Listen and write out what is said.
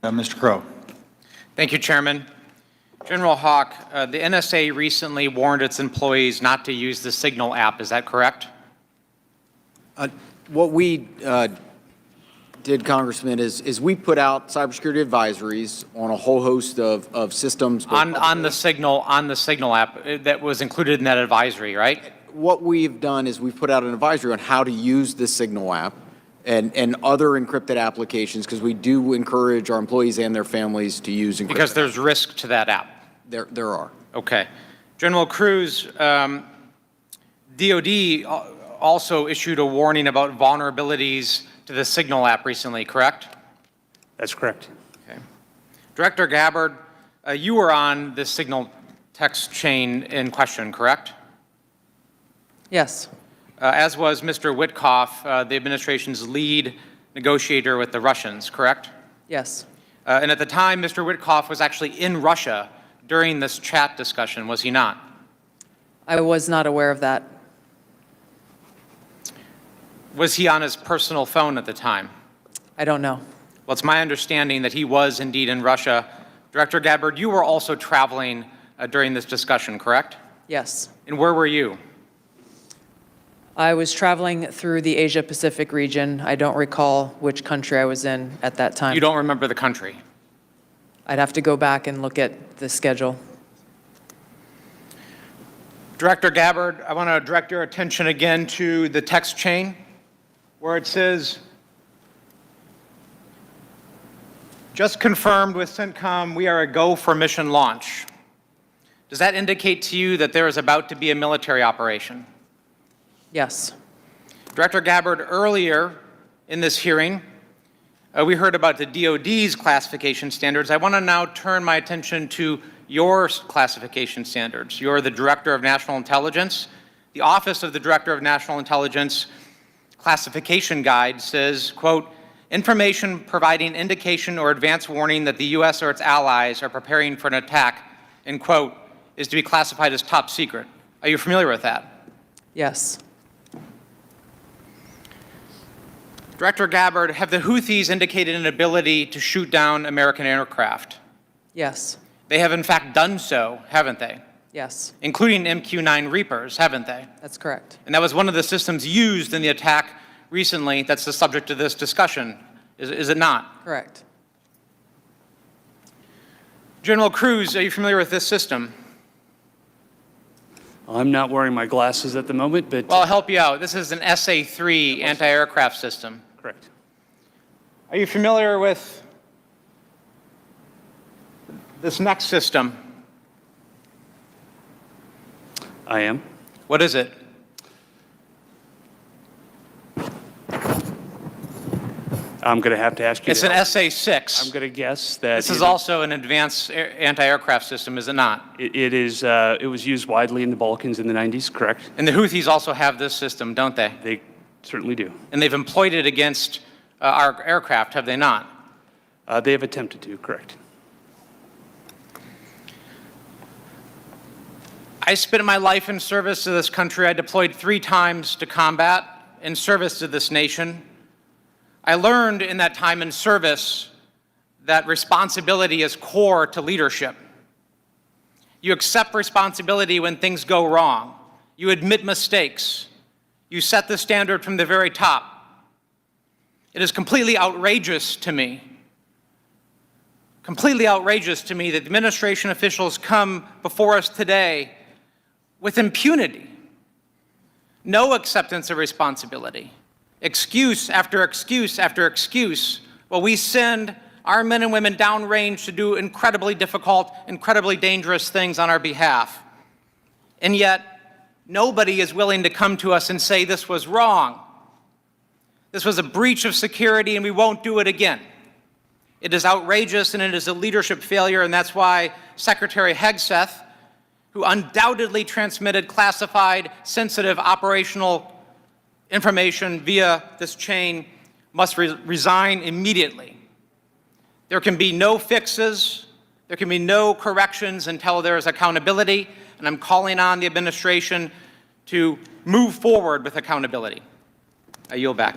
Mr. Crow. Thank you, Chairman. General Hawk, the NSA recently warned its employees not to use the Signal app. Is that correct? What we did, Congressman, is we put out cybersecurity advisories on a whole host of systems. On the Signal app that was included in that advisory, right? What we've done is we've put out an advisory on how to use the Signal app and other encrypted applications, because we do encourage our employees and their families to use encrypted. Because there's risk to that app. There are. Okay. General Cruz, DOD also issued a warning about vulnerabilities to the Signal app recently, correct? That's correct. Okay. Director Gabbard, you were on the Signal text chain in question, correct? Yes. As was Mr. Witkoff, the administration's lead negotiator with the Russians, correct? Yes. And at the time, Mr. Witkoff was actually in Russia during this chat discussion, was he not? I was not aware of that. Was he on his personal phone at the time? I don't know. Well, it's my understanding that he was indeed in Russia. Director Gabbard, you were also traveling during this discussion, correct? Yes. And where were you? I was traveling through the Asia-Pacific region. I don't recall which country I was in at that time. You don't remember the country? I'd have to go back and look at the schedule. Director Gabbard, I want to direct your attention again to the text chain where it says, just confirmed with CENTCOM, we are a go for mission launch. Does that indicate to you that there is about to be a military operation? Yes. Director Gabbard, earlier in this hearing, we heard about the DOD's classification standards. I want to now turn my attention to your classification standards. You're the Director of National Intelligence. The Office of the Director of National Intelligence classification guide says, quote, information providing indication or advance warning that the U.S. or its allies are preparing for an attack, end quote, is to be classified as top secret. Are you familiar with that? Yes. Director Gabbard, have the Houthis indicated an ability to shoot down American aircraft? Yes. They have in fact done so, haven't they? Yes. Including MQ-9 Reapers, haven't they? That's correct. And that was one of the systems used in the attack recently that's the subject of this discussion, is it not? Correct. General Cruz, are you familiar with this system? I'm not wearing my glasses at the moment, but Well, I'll help you out. This is an SA-3 anti-aircraft system. correct. Are you familiar with this next system? I am. What is it? I'm going to have to ask you. It's an SA-6. I'm going to guess that This is also an advanced anti-aircraft system, is it not? it is. It was used widely in the Balkans in the 90s. Correct. And the Houthis also have this system, don't they? They certainly do. And they've employed it against our aircraft, have they not? They have attempted to. Correct. I spent my life in service to this country. I deployed 3 times to combat in service to this nation. I learned in that time in service that responsibility is core to leadership. You accept responsibility when things go wrong. You admit mistakes. You set the standard from the very top. It is completely outrageous to me that administration officials come before us today with impunity, no acceptance of responsibility, excuse after excuse after excuse, while we send our men and women downrange to do incredibly difficult, incredibly dangerous things on our behalf. And yet, nobody is willing to come to us and say this was wrong. This was a breach of security and we won't do it again. It is outrageous and it is a leadership failure, and that's why Secretary Hegseth, who undoubtedly transmitted classified, sensitive operational information via this chain, must resign immediately. There can be no fixes, there can be no corrections until there is accountability, and I'm calling on the administration to move forward with accountability. I yield back.